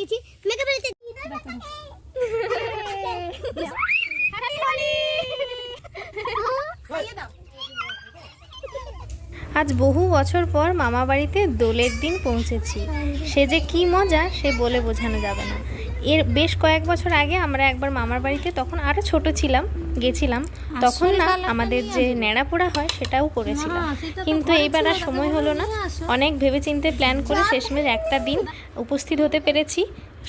নিয়েছি মেকআপ এর আজ বহু বছর পর মামা বাড়িতে দোলের দিন পৌঁছেছি। সে যে কি মজা সে বলে বোঝানো যাবে না। এর বেশ কয়েক বছর আগে আমরা একবার মামার বাড়িতে, তখন আরও ছোট ছিলাম, গেছিলাম। তখন না আমাদের যে ন্যাড়া পোড়া হয় সেটাও করেছিলাম, কিন্তু এইবার আর সময় হলো না। অনেক ভেবেচিন্তে প্ল্যান করে শেষমেশ একটা দিন উপস্থিত হতে পেরেছি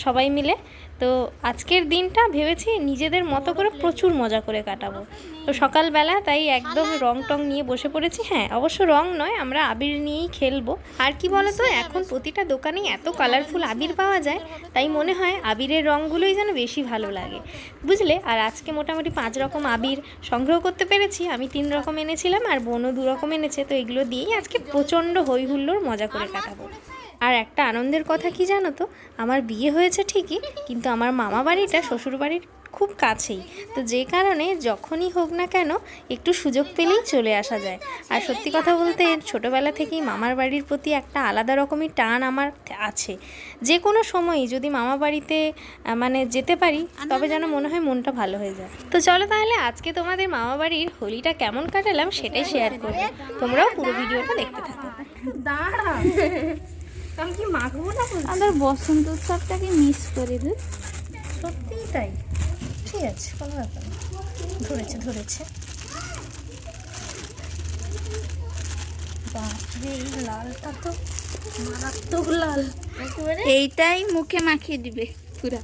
সবাই মিলে। তো আজকের দিনটা ভেবেছি নিজেদের মতো করে প্রচুর মজা করে কাটাবো। তো সকালবেলা তাই একদম রং টং নিয়ে বসে পড়েছি। হ্যাঁ, অবশ্য রং নয়, আমরা আবির নিয়েই খেলবো। আর কি বলতো, এখন প্রতিটা দোকানেই এত কালারফুল আবির পাওয়া যায়, তাই মনে হয় আবিরের রঙগুলোই যেন বেশি ভালো লাগে, বুঝলে। আর আজকে মোটামুটি 5 রকম আবির সংগ্রহ করতে পেরেছি। আমি 3 রকম এনেছিলাম আর বোনও 2 রকম এনেছে। তো এগুলো দিয়েই আজকে প্রচণ্ড হই হুল্লোড় মজা করে কাটাবো। আর একটা আনন্দের কথা কি জানো তো, আমার বিয়ে হয়েছে ঠিকই, কিন্তু আমার মামা বাড়িটা শ্বশুর বাড়ির খুব কাছেই। তো যে কারণে যখনই হোক না কেন একটু সুযোগ পেলেই চলে আসা যায়। আর সত্যি কথা বলতে ছোটোবেলা থেকেই মামার বাড়ির প্রতি একটা আলাদা রকমই টান আমার আছে। যে কোনো সময়ই যদি মামা বাড়িতে মানে যেতে পারি, তবে যেন মনে হয় মনটা ভালো হয়ে যায়। তো চলো তাহলে আজকে তোমাদের মামা বাড়ির হোলিটা কেমন কাটালাম সেটাই শেয়ার করবো। তোমরাও পুরো ভিডিওটা দেখতে থাকো। আমি কি মাখবো না, আমাদের বসন্ত উৎসবটাকে মিস করে দিই। সত্যিই তাই। ঠিক আছে, কোনো ব্যাপার না। ধরেছে বাপরে, এই লালটা তো মারাত্মক লাল। এইটাই মুখে মাখিয়ে দিবে পুরা।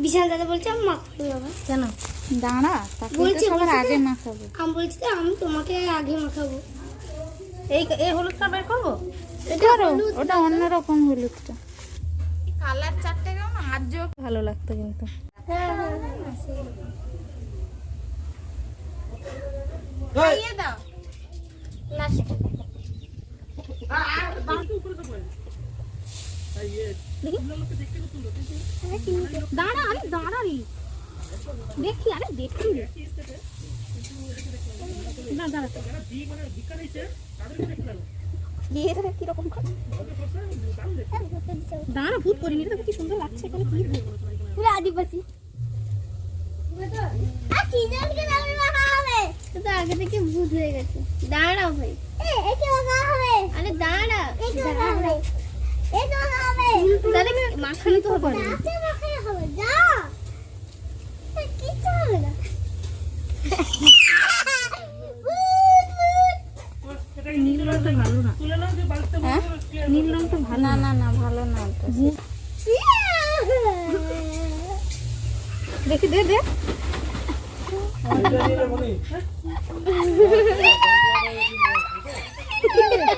বিশাল দাদা বলছে আমি মাখাবো বাবা। কেন? দাঁড়া, বলছি সবার আগে মাখাবো। আমি বলছি যে আমি তোমাকে আগে মাখাবো। এই হলুদটা বের করবো? ওটা অন্যরকম হলুদটা। কালার চারটে কেমন আজ ভালো লাগতো কিন্তু। খাইয়ে দাও। দাঁড়া, আরে দাঁড়া রে, দেখি, আরে দেখি না, দাঁড়া কিরকম দাঁড়া, ভূত করিনি, দেখো কি সুন্দর লাগছে। এখানে কি পুরো আদিবাসী। আর সিজনকে দাঁড়িয়ে মাখা হবে। তো আগে থেকে ভূত হয়ে গেছে। দাঁড়াও ভাই, একে মাখা হবে। আরে দাঁড়া, একে মাখা হবে, একে মাখা হবে। দাদা মাখানো তো হবে না, একে মাখা হবে। যা, কিছু হবে না। নীল রংটা ভালো না। হ্যাঁ, নীল রংটা ভালো না ভালো না। দেখি, দে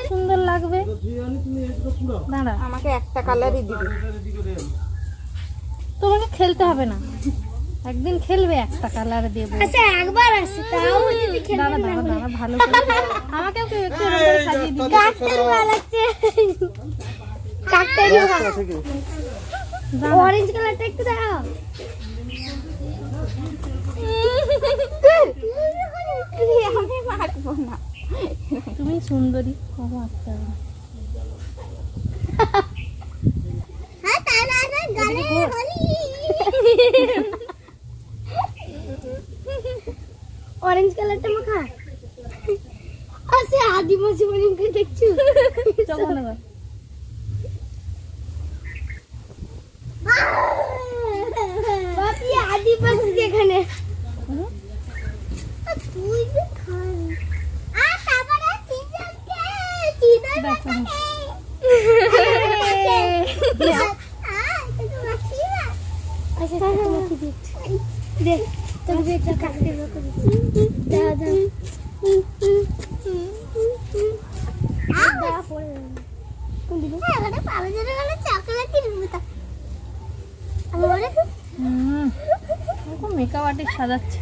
সুন্দর লাগবে। দাঁড়া, আমাকে একটা কালারই দিবে। তোমাকে খেলতে হবে না, একদিন খেলবে একটা কালার দেব। আচ্ছা একবার আসে তাও যদি খেলবে না। দাঁড়া ভালো করে আমাকে একটু এরকম করে সাজিয়ে দিবি। কাকতারি ভালো লাগছে। কাকতারি ভালো। অরেঞ্জ কালারটা একটু দাও। আমি মারবো না। তুমি সুন্দরী, কখন আসতে হবে। হ্যাঁ তাহলে আরে গালে হলি। অরেঞ্জ কালারটা মাখা। আচ্ছা আদিবাসী বাড়িকে দেখছো? চলো না, বাপি আদিবাসী এখানে। তুই যে খান। আর তারপরে চিজনকে চিজন দেখো আচ্ছা তোমাকে দিচ্ছি। দেখ তোকে এটা কাটতে হবে। দাদা দাদা পড়ে কোন দিকে? এখানে পাবে যেন গেলে চকলেট কিনবো তা। আমারে এরকম মেকআপ আর্টিস্ট সাজাচ্ছে।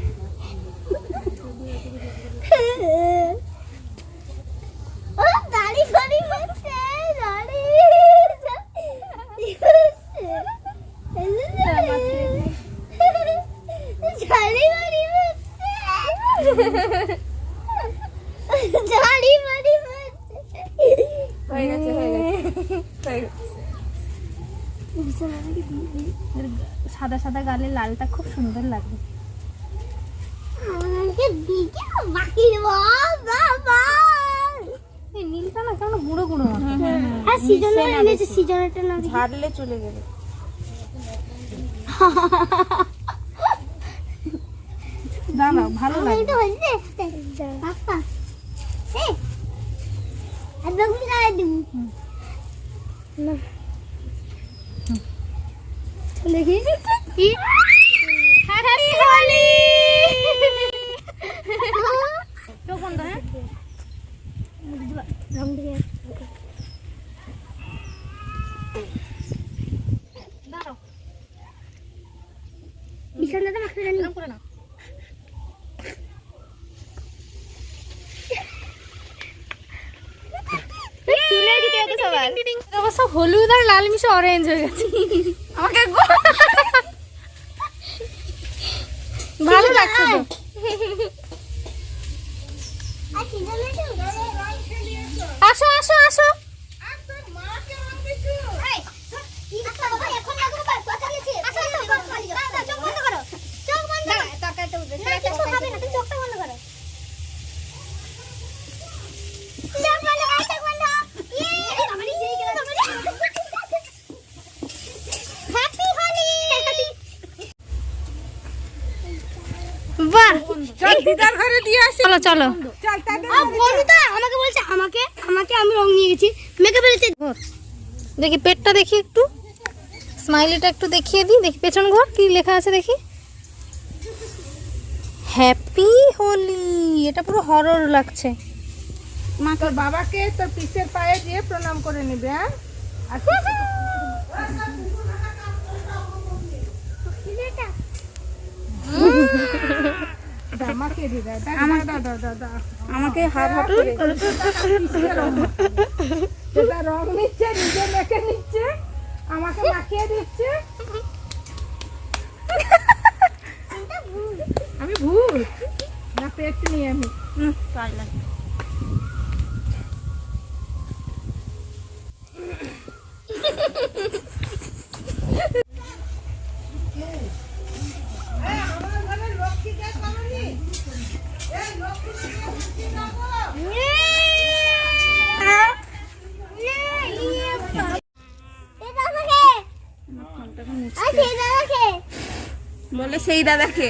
ও দাড়ি ফাড়ি হচ্ছে, দাড়ি ঝাড়ি মারি হচ্ছে, ঝাড়ি মারি হচ্ছে। হয়ে গেছে। এর সাদা সাদা গালে লালটা খুব সুন্দর লাগবে। এই নীলটা না কেমন গুঁড়ো গুঁড়ো মতো। ঝাড়লে চলে যাবে। দাঁড়াও, ভালো লাগবে। দেখি হ্যাপি হোলি। চোখ বন্ধ, হ্যাঁ? দাঁড়াও, বিছানাটা মাখতে জানি এরকম করে নাও। চুলে দিতে হবে সবার। অবশ্য হলুদ আর লাল মিশে অরেঞ্জ হয়ে গেছে। আমাকে ভালো লাগছে তো। আসো আসো আসো। বাহ, চল দিদার ঘরে দিয়ে আসি। চলো চলো। চল তাদের বন্ধুটা আমাকে বলছে আমাকে আমি রং নিয়ে গেছি মেয়েকে বলেছে দেখি পেটটা দেখি একটু, স্মাইলিটা একটু দেখিয়ে দিই। দেখি পেছন ঘর কি লেখা আছে দেখি। হ্যাপি হোলি। এটা পুরো হরর লাগছে। মা তোর বাবাকে তোর পিসের পায়ে দিয়ে প্রণাম করে নিবে। হ্যাঁ আর আমাকে দিদা আমাকে হাত হাত করে যেটা রং নিচ্ছে নিজে মেখে নিচ্ছে আমাকে মাখিয়ে দিচ্ছে। আমি ভূত না পেট নিয়ে আমি বলে সেই দাদাকে